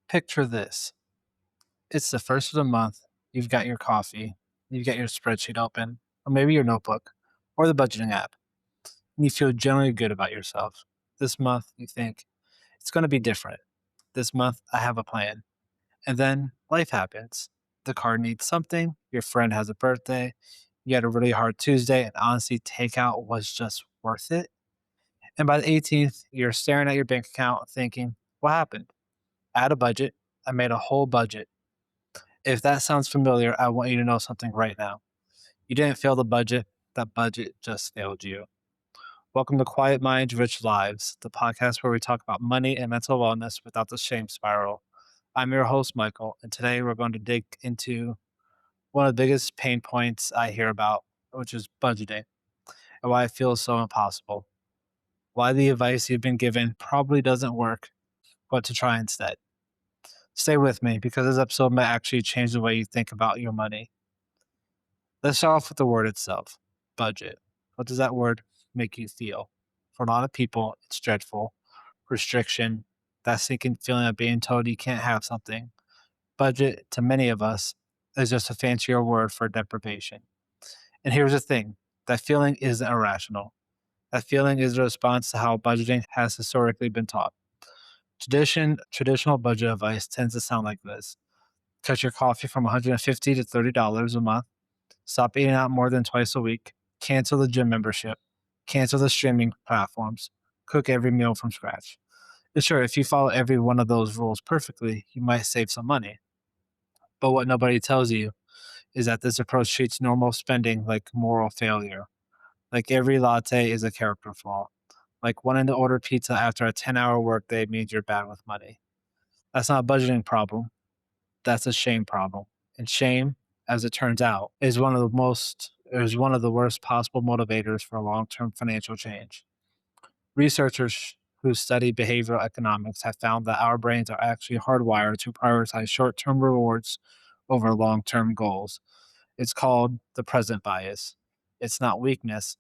Picture this. It's the first of the month. You've got your coffee, you've got your spreadsheet open, or maybe your notebook, or the budgeting app, and you feel generally good about yourself. This month, you think, it's going to be different. This month, I have a plan. And then life happens. The car needs something, your friend has a birthday, you had a really hard Tuesday, and honestly, takeout was just worth it. And by the 18th, you're staring at your bank account thinking, what happened? I had a budget. I made a whole budget. If that sounds familiar, I want you to know something right now. You didn't fail the budget, that budget just failed you. Welcome to Quiet Minds, Rich Lives, the podcast where we talk about money and mental wellness without the shame spiral. I'm your host, Michael, and today we're going to dig into one of the biggest pain points I hear about, which is budgeting, and why it feels so impossible. Why the advice you've been given probably doesn't work, what to try instead. Stay with me because this episode might actually change the way you think about your money. Let's start off with the word itself, budget. What does that word make you feel? For a lot of people, it's dreadful. Restriction, that sinking feeling of being told you can't have something. Budget, to many of us, is just a fancier word for deprivation. And here's the thing, that feeling isn't irrational. That feeling is a response to how budgeting has historically been taught. Traditional budget advice tends to sound like this. Cut your coffee from $150 to $30 a month. Stop eating out more than twice a week. Cancel the gym membership. Cancel the streaming platforms. Cook every meal from scratch. And sure, if you follow every one of those rules perfectly, you might save some money. But what nobody tells you is that this approach treats normal spending like moral failure. Like every latte is a character flaw. Like wanting to order pizza after a 10-hour workday means you're bad with money. That's not a budgeting problem. That's a shame problem. And shame, as it turns out, is one of the worst possible motivators for long-term financial change. Researchers who study behavioral economics have found that our brains are actually hardwired to prioritize short-term rewards over long-term goals. It's called the present bias. It's not weakness,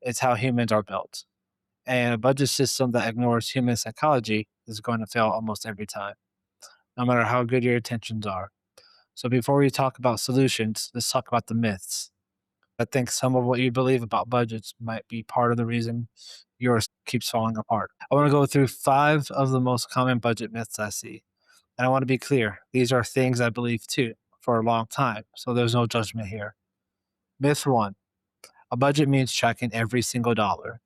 it's how humans are built. And a budget system that ignores human psychology is going to fail almost every time, no matter how good your intentions are. So before we talk about solutions, let's talk about the myths. I think some of what you believe about budgets might be part of the reason yours keeps falling apart. I want to go through 5 of the most common budget myths I see. And I want to be clear, these are things I believe too for a long time, so there's no judgment here. Myth 1, a budget means tracking every single dollar.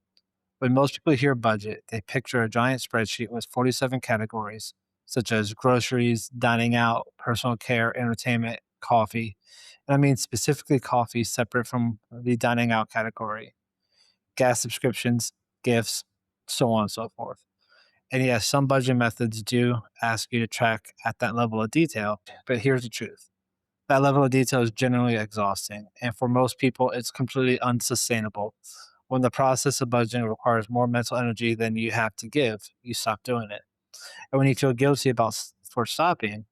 When most people hear budget, they picture a giant spreadsheet with 47 categories, such as groceries, dining out, personal care, entertainment, coffee. And I mean specifically coffee separate from the dining out category, gas subscriptions, gifts, so on and so forth. And yes, some budget methods do ask you to track at that level of detail, but here's the truth. That level of detail is generally exhausting, and for most people, it's completely unsustainable. When the process of budgeting requires more mental energy than you have to give, you stop doing it. And when you feel guilty for stopping,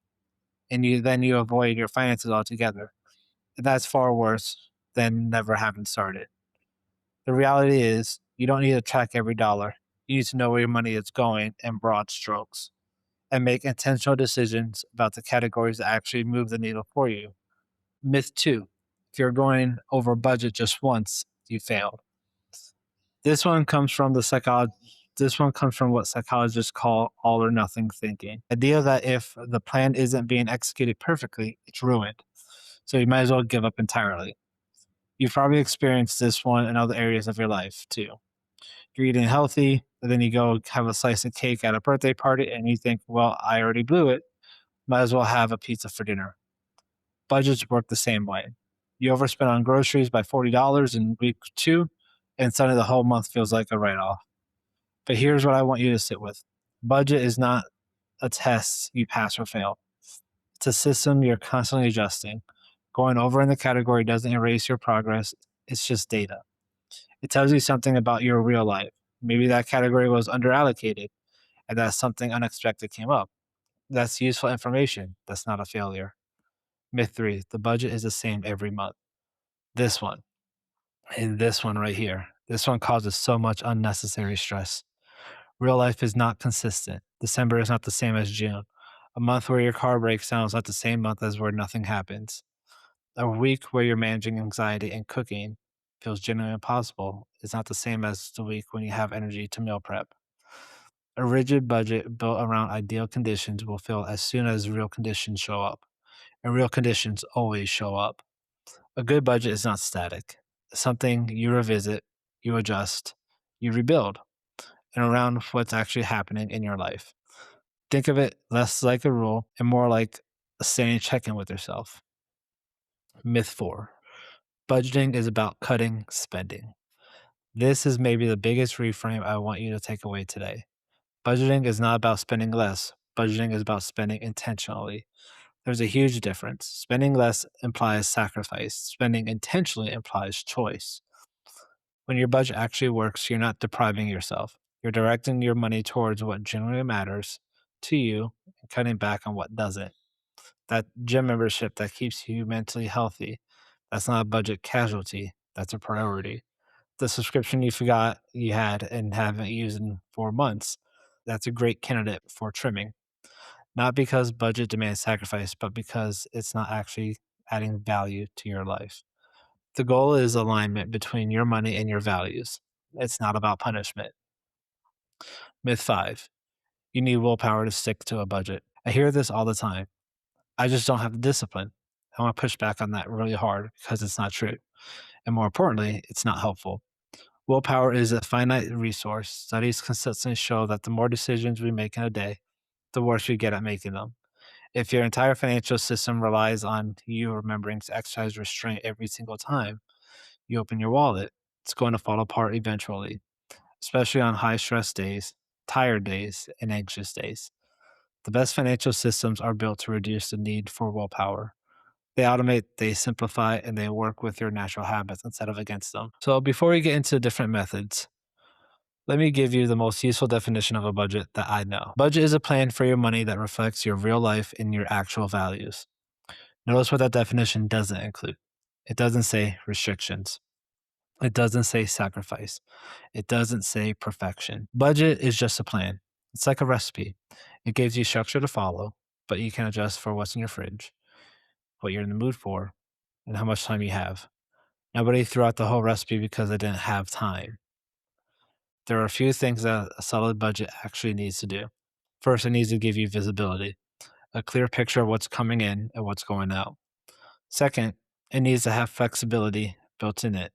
and you avoid your finances altogether, that's far worse than never having started. The reality is, you don't need to track every dollar. You need to know where your money is going in broad strokes and make intentional decisions about the categories that actually move the needle for you. Myth 2, if you're going over budget just once, you failed. This one comes from what psychologists call all or nothing thinking. The idea that if the plan isn't being executed perfectly, it's ruined. So you might as well give up entirely. You've probably experienced this one in other areas of your life too. You're eating healthy, but then you go have a slice of cake at a birthday party and you think, well, I already blew it. Might as well have a pizza for dinner. Budgets work the same way. You overspend on groceries by $40 in week 2, and suddenly the whole month feels like a write off. But here's what I want you to sit with. Budget is not a test you pass or fail. It's a system you're constantly adjusting. Going over in the category doesn't erase your progress, it's just data. It tells you something about your real life. Maybe that category was underallocated and that something unexpected came up. That's useful information. That's not a failure. Myth 3, the budget is the same every month. This one, and this one right here. This one causes so much unnecessary stress. Real life is not consistent. December is not the same as June. A month where your car breaks down is not the same month as where nothing happens. A week where you're managing anxiety and cooking feels genuinely impossible is not the same as the week when you have energy to meal prep. A rigid budget built around ideal conditions will fail as soon as real conditions show up, and real conditions always show up. A good budget is not static. It's something you revisit, you adjust, you rebuild, and around what's actually happening in your life. Think of it less like a rule and more like a standing check in with yourself. Myth 4: budgeting is about cutting spending. This is maybe the biggest reframe I want you to take away today. Budgeting is not about spending less, budgeting is about spending intentionally. There's a huge difference. Spending less implies sacrifice, spending intentionally implies choice. When your budget actually works, you're not depriving yourself. You're directing your money towards what genuinely matters to you and cutting back on what doesn't. That gym membership that keeps you mentally healthy, that's not a budget casualty, that's a priority. The subscription you forgot you had and haven't used in 4 months, that's a great candidate for trimming. Not because budget demands sacrifice, but because it's not actually adding value to your life. The goal is alignment between your money and your values. It's not about punishment. Myth 5: you need willpower to stick to a budget. I hear this all the time. I just don't have the discipline. I want to push back on that really hard because it's not true. And more importantly, it's not helpful. Willpower is a finite resource. Studies consistently show that the more decisions we make in a day, the worse we get at making them. If your entire financial system relies on you remembering to exercise restraint every single time you open your wallet, it's going to fall apart eventually, especially on high stress days, tired days, and anxious days. The best financial systems are built to reduce the need for willpower. They automate, they simplify, and they work with your natural habits instead of against them. So, before we get into different methods, let me give you the most useful definition of a budget that I know. Budget is a plan for your money that reflects your real life and your actual values. Notice what that definition doesn't include. It doesn't say restrictions. It doesn't say sacrifice. It doesn't say perfection. Budget is just a plan. It's like a recipe. It gives you structure to follow, but you can adjust for what's in your fridge, what you're in the mood for, and how much time you have. Nobody threw out the whole recipe because they didn't have time. There are a few things that a solid budget actually needs to do. First, it needs to give you visibility, a clear picture of what's coming in and what's going out. Second, it needs to have flexibility built in it.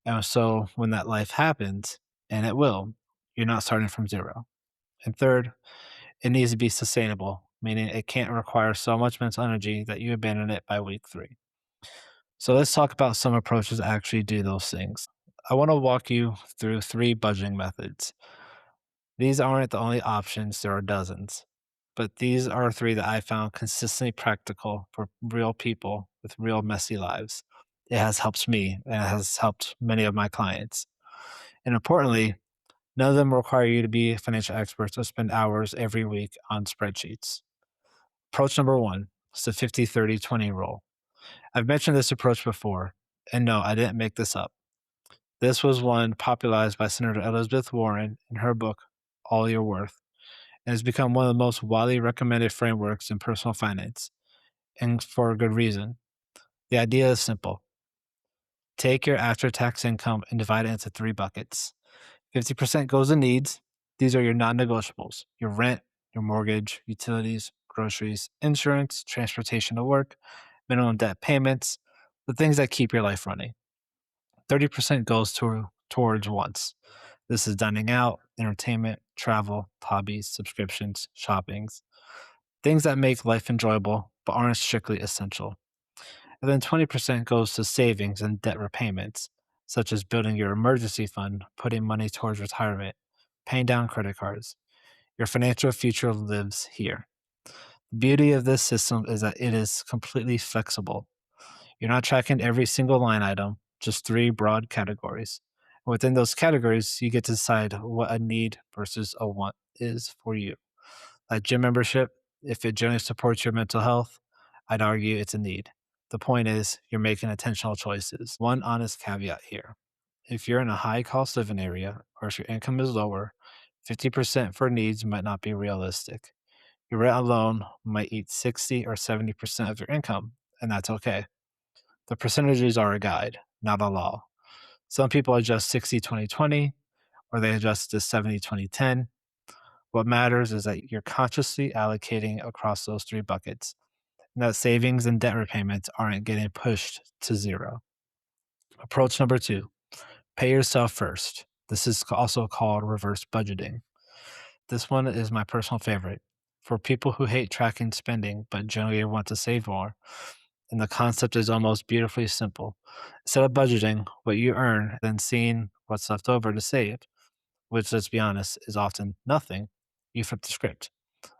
And so when that life happens, and it will, you're not starting from zero. And third, it needs to be sustainable, meaning it can't require so much mental energy that you abandon it by week 3. So let's talk about some approaches that actually do those things. I want to walk you through 3 budgeting methods. These aren't the only options, there are dozens. But these are 3 that I found consistently practical for real people with real messy lives. It has helped me and it has helped many of my clients. And importantly, none of them require you to be financial experts or spend hours every week on spreadsheets. Approach number 1 is the 50-30-20 rule. I've mentioned this approach before, and no, I didn't make this up. This was one popularized by Senator Elizabeth Warren in her book, All Your Worth, and has become one of the most widely recommended frameworks in personal finance, and for a good reason. The idea is simple. Take your after tax income and divide it into 3 buckets. 50% goes to needs. These are your non negotiables: your rent, your mortgage, utilities, groceries, insurance, transportation to work, minimum debt payments, the things that keep your life running. 30% goes towards wants. This is dining out, entertainment, travel, hobbies, subscriptions, shoppings, things that make life enjoyable but aren't strictly essential. And then 20% goes to savings and debt repayments, such as building your emergency fund, putting money towards retirement, paying down credit cards. Your financial future lives here. The beauty of this system is that it is completely flexible. You're not tracking every single line item, just 3 broad categories. Within those categories, you get to decide what a need versus a want is for you. Like gym membership, if it generally supports your mental health, I'd argue it's a need. The point is, you're making intentional choices. One honest caveat here: if you're in a high cost living area or if your income is lower, 50% for needs might not be realistic. Your rent alone might eat 60 or 70% of your income, and that's okay. The percentages are a guide, not a law. Some people adjust 60-20-20, or they adjust to 70-20-10. What matters is that you're consciously allocating across those three buckets, and that savings and debt repayments aren't getting pushed to zero. Approach number two, pay yourself first. This is also called reverse budgeting. This one is my personal favorite. For people who hate tracking spending but generally want to save more, and the concept is almost beautifully simple. Instead of budgeting what you earn, then seeing what's left over to save, which, let's be honest, is often nothing, you flip the script.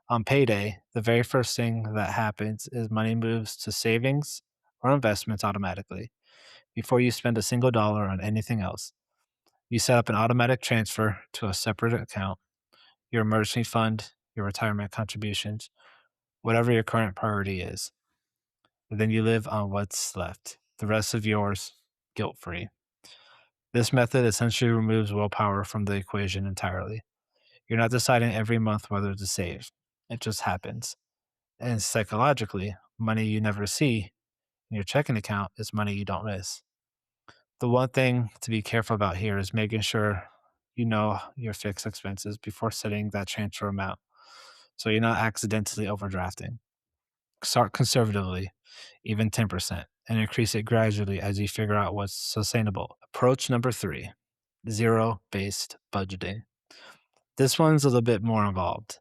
On payday, the very first thing that happens is money moves to savings or investments automatically before you spend a single dollar on anything else. You set up an automatic transfer to a separate account, your emergency fund, your retirement contributions, whatever your current priority is. And then you live on what's left, the rest of yours, guilt free. This method essentially removes willpower from the equation entirely. You're not deciding every month whether to save, it just happens. And psychologically, money you never see in your checking account is money you don't miss. The one thing to be careful about here is making sure you know your fixed expenses before setting that transfer amount so you're not accidentally overdrafting. Start conservatively, even 10%, and increase it gradually as you figure out what's sustainable. Approach number three, zero based budgeting. This one's a little bit more involved,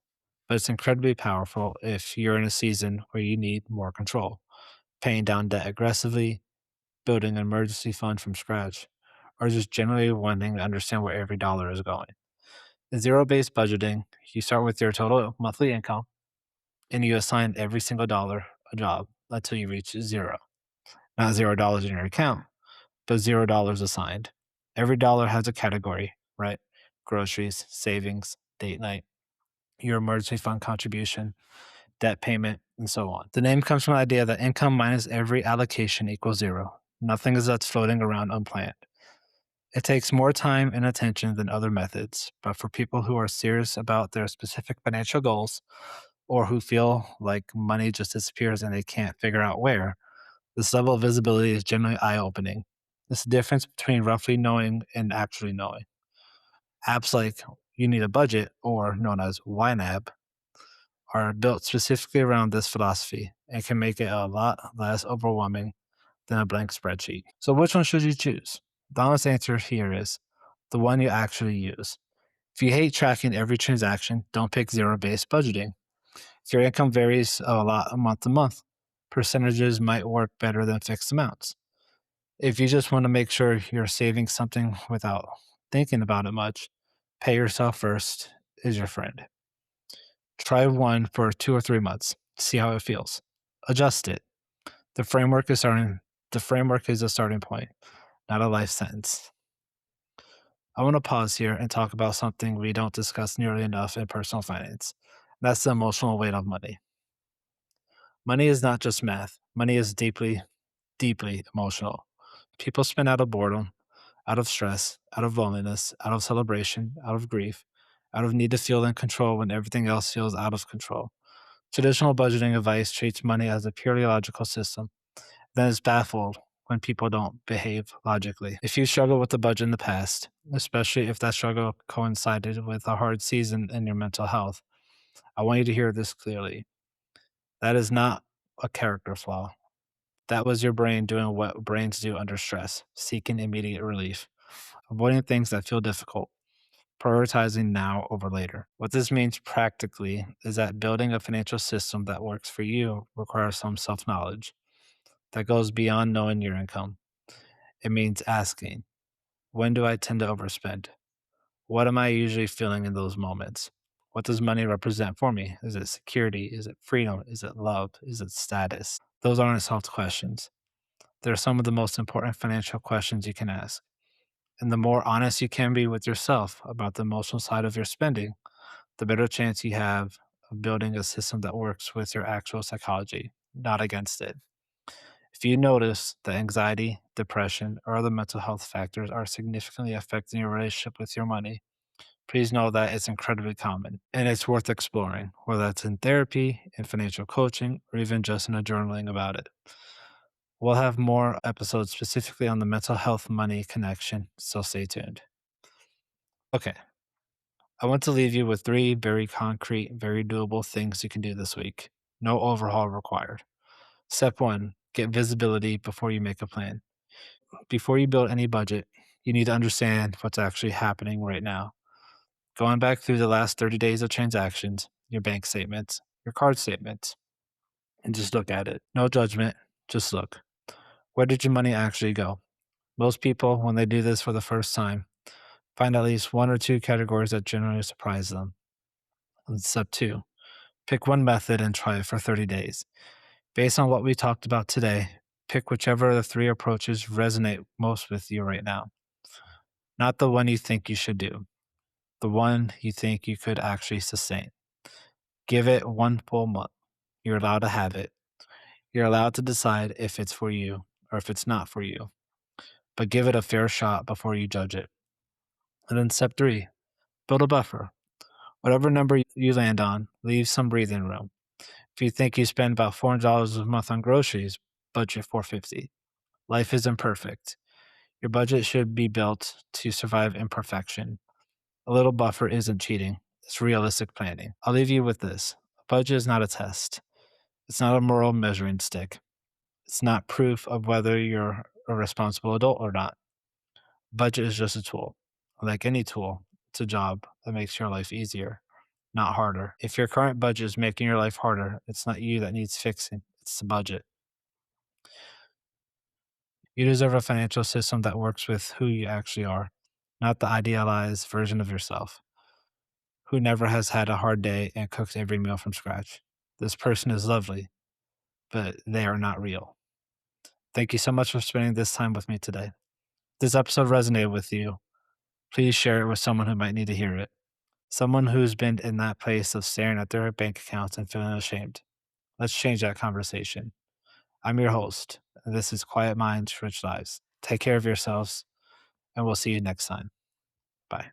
but it's incredibly powerful if you're in a season where you need more control, paying down debt aggressively, building an emergency fund from scratch, or just generally wanting to understand where every dollar is going. In zero based budgeting, you start with your total monthly income and you assign every single dollar a job until you reach zero. Not $0 in your account, but $0 assigned. Every dollar has a category, right? Groceries, savings, date night, your emergency fund contribution, debt payment, and so on. The name comes from the idea that income minus every allocation equals zero. Nothing is that's floating around unplanned. It takes more time and attention than other methods, but for people who are serious about their specific financial goals or who feel like money just disappears and they can't figure out where, this level of visibility is generally eye opening. It's the difference between roughly knowing and actually knowing. Apps like You Need a Budget, or known as YNAB, are built specifically around this philosophy and can make it a lot less overwhelming than a blank spreadsheet. So, which one should you choose? The honest answer here is the one you actually use. If you hate tracking every transaction, don't pick zero based budgeting. If your income varies a lot month to month, percentages might work better than fixed amounts. If you just want to make sure you're saving something without thinking about it much, pay yourself first is your friend. Try one for 2 or 3 months, see how it feels. Adjust it. The framework is starting the framework is a starting point, not a life sentence. I want to pause here and talk about something we don't discuss nearly enough in personal finance. That's the emotional weight of money. Money is not just math. Money is deeply, deeply emotional. People spend out of boredom, out of stress, out of loneliness, out of celebration, out of grief, out of need to feel in control when everything else feels out of control. Traditional budgeting advice treats money as a purely logical system, then is baffled when people don't behave logically. If you struggle with the budget in the past, especially if that struggle coincided with a hard season in your mental health, I want you to hear this clearly. That is not a character flaw. That was your brain doing what brains do under stress, seeking immediate relief, avoiding things that feel difficult, prioritizing now over later. What this means practically is that building a financial system that works for you requires some self knowledge that goes beyond knowing your income. It means asking, when do I tend to overspend? What am I usually feeling in those moments? What does money represent for me? Is it security? Is it freedom? Is it love? Is it status? Those aren't soft questions. They're some of the most important financial questions you can ask. And the more honest you can be with yourself about the emotional side of your spending, the better chance you have of building a system that works with your actual psychology, not against it. If you notice that anxiety, depression, or other mental health factors are significantly affecting your relationship with your money, Please know that it's incredibly common and it's worth exploring, whether that's in therapy, in financial coaching, or even just in a journaling about it. We'll have more episodes specifically on the mental health money connection, so stay tuned. Okay, I want to leave you with three very concrete, very doable things you can do this week. No overhaul required. Step one, get visibility before you make a plan. Before you build any budget, you need to understand what's actually happening right now. Going back through the last 30 days of transactions, your bank statements, your card statements, and just look at it. No judgment, just look. Where did your money actually go? Most people, when they do this for the first time, find at least one or two categories that generally surprise them. And step two, pick one method and try it for 30 days. Based on what we talked about today, pick whichever of the three approaches resonate most with you right now. Not the one you think you should do, the one you think you could actually sustain. Give it one full month. You're allowed to have it. You're allowed to decide if it's for you or if it's not for you, but give it a fair shot before you judge it. And then step three, build a buffer. Whatever number you land on, leave some breathing room. If you think you spend about $400 a month on groceries, budget 450. Life isn't perfect. Your budget should be built to survive imperfection. A little buffer isn't cheating. It's realistic planning. I'll leave you with this. A budget is not a test. It's not a moral measuring stick. It's not proof of whether you're a responsible adult or not. Budget is just a tool. Like any tool, it's a job that makes your life easier, not harder. If your current budget is making your life harder, it's not you that needs fixing, it's the budget. You deserve a financial system that works with who you actually are, not the idealized version of yourself who never has had a hard day and cooks every meal from scratch. This person is lovely, but they are not real. Thank you so much for spending this time with me today. If this episode resonated with you, please share it with someone who might need to hear it. Someone who's been in that place of staring at their bank accounts and feeling ashamed. Let's change that conversation. I'm your host, and this is Quiet Minds, Rich Lives. Take care of yourselves, and we'll see you next time. Bye.